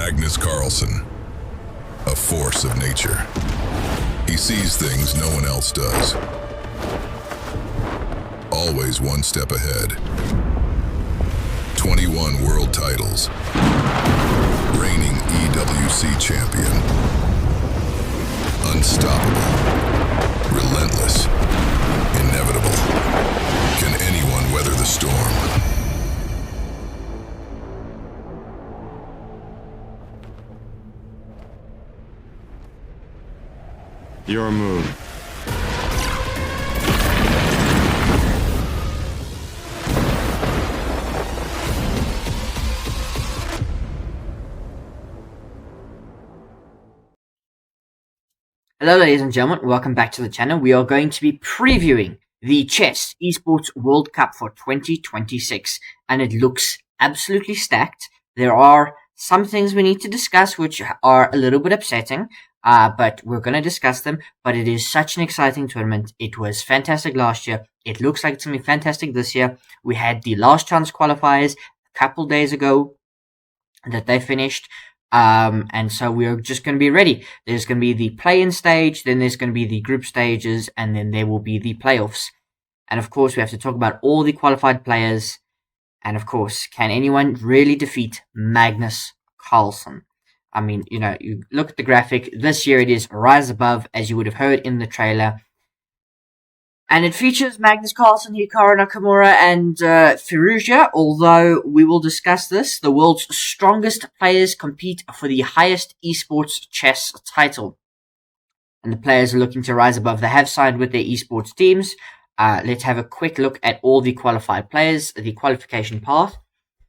Magnus Carlsen, a force of nature. He sees things no one else does. Always one step ahead. 21 world titles. Reigning EWC champion. Unstoppable. Relentless. Inevitable. Can anyone weather the storm? Your move. Hello ladies and gentlemen, welcome back to the channel. We are going to be previewing the Chess Esports World Cup for 2026, and it looks absolutely stacked. There are some things we need to discuss which are a little bit upsetting, but we're going to discuss them. But it is such an exciting tournament. It was fantastic last year. It looks like it's going to be fantastic this year. We had the last chance qualifiers a couple days ago that they finished. And so we're just going to be ready. There's going to be the play-in stage, then there's going to be the group stages, and then there will be the playoffs. And of course, we have to talk about all the qualified players. And of course, can anyone really defeat Magnus Carlsen? I mean, you look at the graphic. This year it is Rise Above, as you would have heard in the trailer. And it features Magnus Carlsen, Hikaru Nakamura, and Firouzja. Although we will discuss this, the world's strongest players compete for the highest esports chess title. And the players are looking to rise above. They have signed with their esports teams. Let's have a quick look at all the qualified players, the qualification path.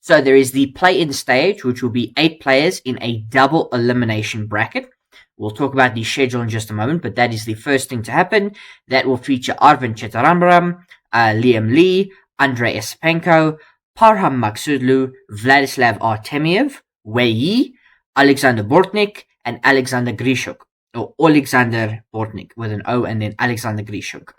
So there is the play-in stage, which will be 8 players in a double elimination bracket. We'll talk about the schedule in just a moment, but that is the first thing to happen. That will feature Arvin Chettarambaram, Liam Lee, Andrei Esipenko, Parham Maksudlu, Vladislav Artemiev, Wei Yi, Alexander Bortnik, and Alexander Grishuk. Or Alexander Bortnik with an O, and then Alexander Grishuk.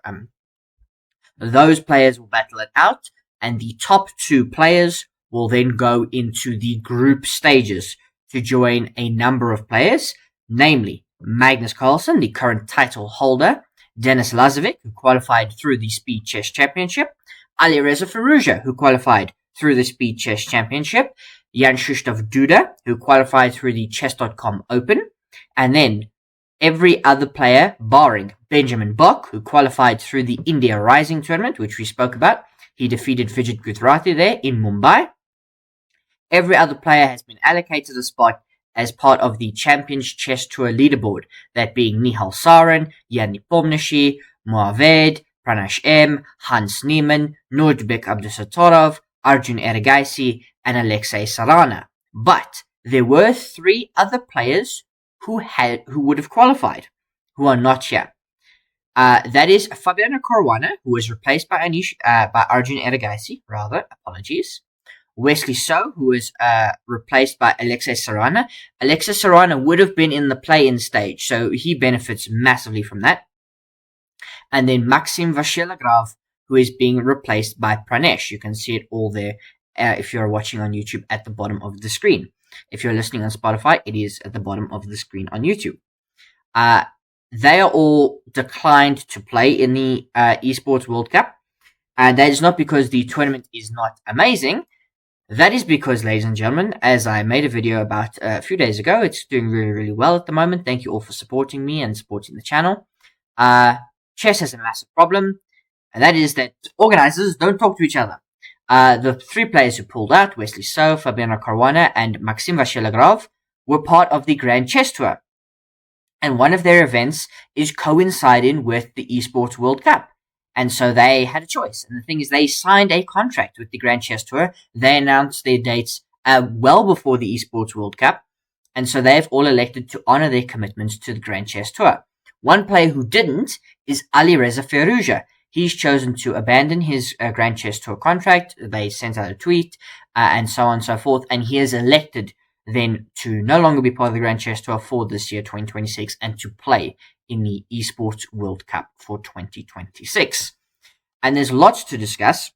Those players will battle it out, and the top 2 players will then go into the group stages to join a number of players, namely Magnus Carlsen, the current title holder, Denis Lazovic, who qualified through the Speed Chess Championship, Alireza Firouzja, who qualified through the Speed Chess Championship, Jan Krzysztof Duda, who qualified through the Chess.com Open, and then every other player, barring Benjamin Bok, who qualified through the India Rising tournament, which we spoke about. He defeated Vijit Gujrati there in Mumbai. Every other player has been allocated a spot as part of the Champions Chess Tour leaderboard, that being Nihal Sarin, Jan Nepomniachtchi, Maverick, Pranash M, Hans Niemann, Nordbek Abdusattorov, Arjun Erigaisi, and Alexei Sarana. But there were 3 other players who would have qualified, who are not here. That is Fabiano Caruana, who was replaced by Arjun Erigaisi, apologies. Wesley So, who was replaced by Alexei Sarana. Alexei Sarana would have been in the play-in stage, so he benefits massively from that. And then Maxim Vashilagrov, who is being replaced by Pranesh. You can see it all there if you're watching on YouTube at the bottom of the screen. If you're listening on Spotify, it is at the bottom of the screen on YouTube. They are all declined to play in the Esports World Cup. And that is not because the tournament is not amazing. That is because, ladies and gentlemen, as I made a video about a few days ago, it's doing really, really well at the moment. Thank you all for supporting me and supporting the channel. Chess has a massive problem, and that is that organizers don't talk to each other. The 3 players who pulled out, Wesley So, Fabiano Caruana, and Maxim Vashilagrov, were part of the Grand Chess Tour. And one of their events is coinciding with the Esports World Cup. And so they had a choice. And the thing is, they signed a contract with the Grand Chess Tour. They announced their dates well before the Esports World Cup. And so they've all elected to honor their commitments to the Grand Chess Tour. One player who didn't is Alireza Firouzja. He's chosen to abandon his Grand Chess Tour contract. They sent out a tweet and so on and so forth. And he has elected then to no longer be part of the Grand Chess Tour for this year, 2026, and to play in the Esports World Cup for 2026. And there's lots to discuss.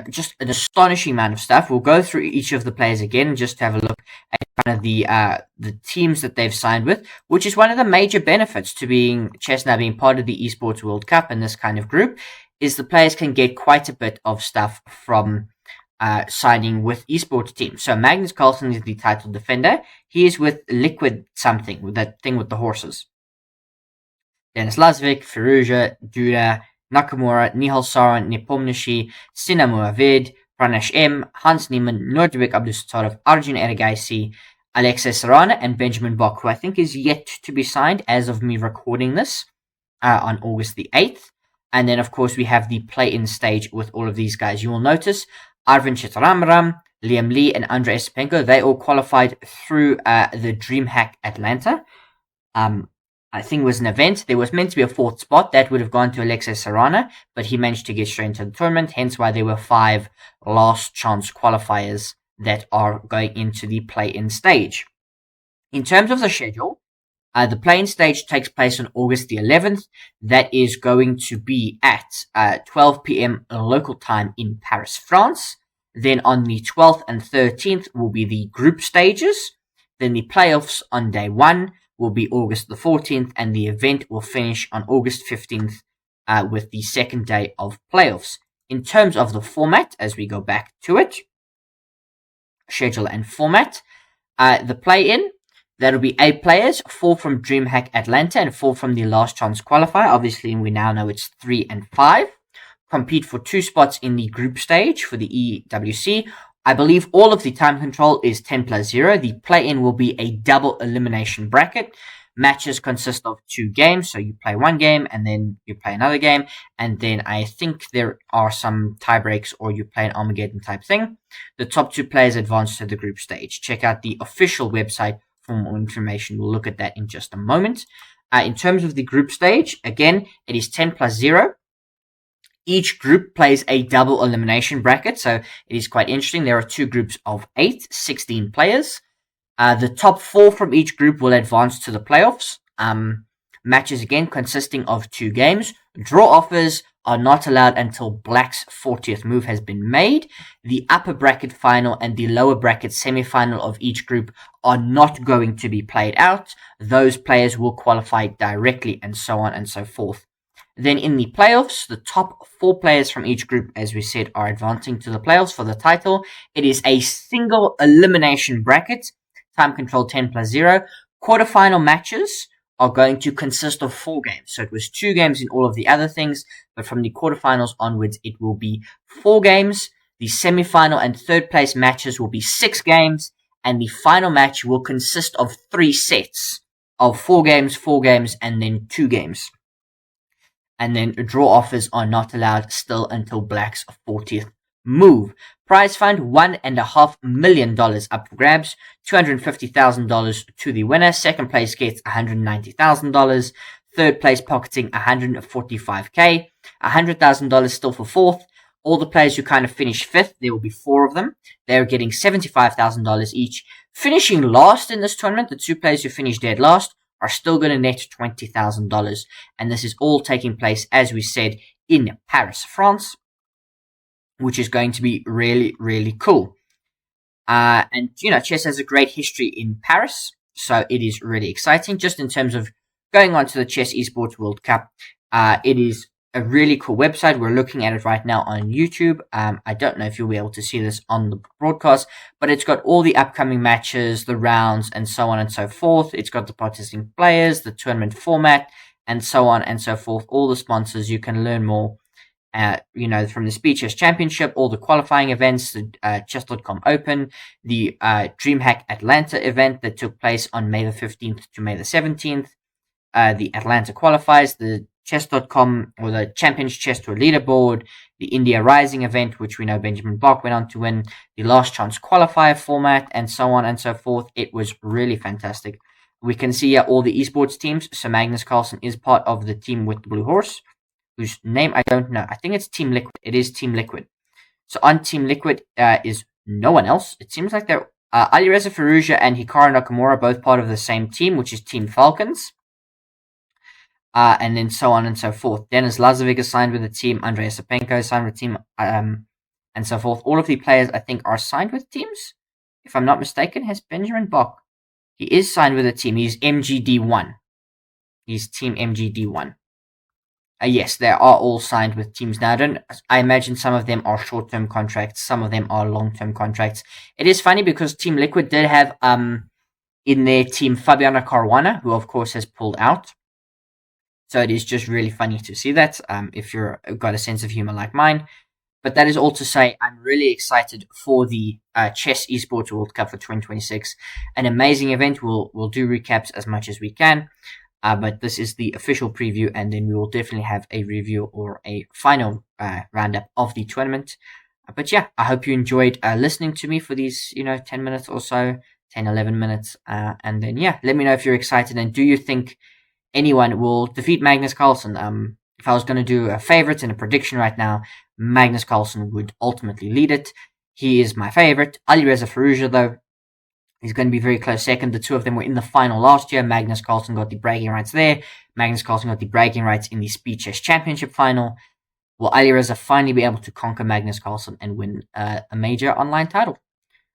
Just an astonishing amount of stuff. We'll go through each of the players again just to have a look at kind of the teams that they've signed with, which is one of the major benefits to being chess now being part of the Esports World Cup and this kind of group, is the players can get quite a bit of stuff from signing with esports teams. So Magnus Carlsen is the title defender. He is with Liquid something, with that thing with the horses. Dennis Lasvik, Firouzja, Duda, Nakamura, Nihal Saran, Nepomniachtchi, Sinamua Vid, Pranesh M, Hans Niemann, Nordvik Abdusattorov, Arjun Erigaisi, Alexei Sarana, and Benjamin Bok, who I think is yet to be signed as of me recording this on August the 8th. And then, of course, we have the play-in stage with all of these guys. You will notice Arvind Chitramram, Liam Lee, and Andrei Esipenko, they all qualified through the DreamHack Atlanta. I think it was an event. There was meant to be a fourth spot that would have gone to Alexei Sarana, but he managed to get straight into the tournament, hence why there were 5 last chance qualifiers that are going into the play-in stage. In terms of the schedule, the play-in stage takes place on August the 11th. That is going to be at 12 p.m. local time in Paris, France. Then on the 12th and 13th will be the group stages. Then the playoffs on day 1 will be August the 14th, and the event will finish on August 15th with the second day of playoffs. In terms of the format, as we go back to it, schedule and format, the play-in, that'll be 8 players, 4 from DreamHack Atlanta and 4 from the last chance qualifier. Obviously, we now know it's 3 and 5. Compete for 2 spots in the group stage for the EWC. I believe all of the time control is 10+0. The play-in will be a double elimination bracket. Matches consist of 2 games, so you play 1 game and then you play another game, and then I think there are some tie breaks or you play an Armageddon type thing. The top 2 players advance to the group stage. Check out the official website for more information. We'll look at that in just a moment. In terms of the group stage, again, it is 10+0. Each group plays a double elimination bracket, so it is quite interesting. There are 2 groups of 8, 16 players. The top 4 from each group will advance to the playoffs. Matches, again, consisting of 2 games. Draw offers are not allowed until Black's 40th move has been made. The upper bracket final and the lower bracket semi-final of each group are not going to be played out. Those players will qualify directly, and so on and so forth. Then in the playoffs, the top 4 players from each group, as we said, are advancing to the playoffs for the title. It is a single elimination bracket, time control 10+0. Quarterfinal matches are going to consist of 4 games. So it was 2 games in all of the other things, but from the quarterfinals onwards, it will be 4 games. The semi-final and third place matches will be 6 games, and the final match will consist of 3 sets of 4 games, and then 2 games. And then draw offers are not allowed still until Black's 40th move. Prize fund $1.5 million up for grabs, $250,000 to the winner. Second place gets $190,000. Third place pocketing $145K. $100,000 still for fourth. All the players who kind of finish fifth, there will be 4 of them. They're getting $75,000 each. Finishing last in this tournament, the 2 players who finish dead last are still going to net $20,000. And this is all taking place, as we said, in Paris, France, which is going to be really, really cool. And, chess has a great history in Paris, so it is really exciting. Just in terms of going on to the Chess Esports World Cup, it is a really cool website. We're looking at it right now on YouTube. I don't know if you'll be able to see this on the broadcast, but it's got all the upcoming matches, the rounds, and so on and so forth. It's got the participating players, the tournament format, and so on and so forth. All the sponsors. You can learn more, from the Speed Chess Championship, all the qualifying events, the Chess.com Open, the DreamHack Atlanta event that took place on May the 15th to May the 17th, the Atlanta qualifiers, the Chess.com or the Champions Chess Tour leaderboard, the India Rising event, which we know Benjamin Bok went on to win, the Last Chance qualifier format, and so on and so forth. It was really fantastic. We can see here all the esports teams. So Magnus Carlsen is part of the team with the Blue Horse, whose name I don't know. I think it's Team Liquid. It is Team Liquid. So on Team Liquid is no one else. It seems like they're Alireza Firouzja and Hikaru Nakamura, both part of the same team, which is Team Falcons. And then so on and so forth. Dennis Lazovic is signed with the team. Andrei Esipenko is signed with the team, and so forth. All of the players, I think, are signed with teams. if I'm not mistaken, has Benjamin Bach. He is signed with a team. He's MGD1. He's Team MGD1. Yes, they are all signed with teams now. I imagine some of them are short-term contracts, some of them are long-term contracts. It is funny because Team Liquid did have in their team Fabiana Caruana, who of course has pulled out. So it is just really funny to see that, if you've got a sense of humor like mine. But that is all to say, I'm really excited for the Chess Esports World Cup for 2026. An amazing event. We'll do recaps as much as we can. But this is the official preview, and then we will definitely have a review or a final roundup of the tournament. But yeah, I hope you enjoyed listening to me for these, 10 minutes or so, 10, 11 minutes. And then, yeah, let me know if you're excited, and do you think anyone will defeat Magnus Carlsen? If I was going to do a favorite and a prediction right now, Magnus Carlsen would ultimately lead it. He is my favorite. Alireza Firouzja, though, he's going to be very close second. The two of them were in the final last year. Magnus Carlsen got the bragging rights there. Magnus Carlsen got the bragging rights in the Speed Chess Championship final. Will Alireza finally be able to conquer Magnus Carlsen and win a major online title?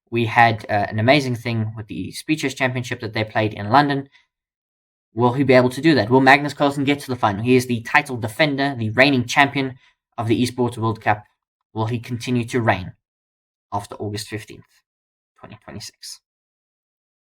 We had an amazing thing with the Speed Chess Championship that they played in London. Will he be able to do that? Will Magnus Carlsen get to the final? He is the title defender, the reigning champion of the Esports World Cup. Will he continue to reign after August 15th, 2026?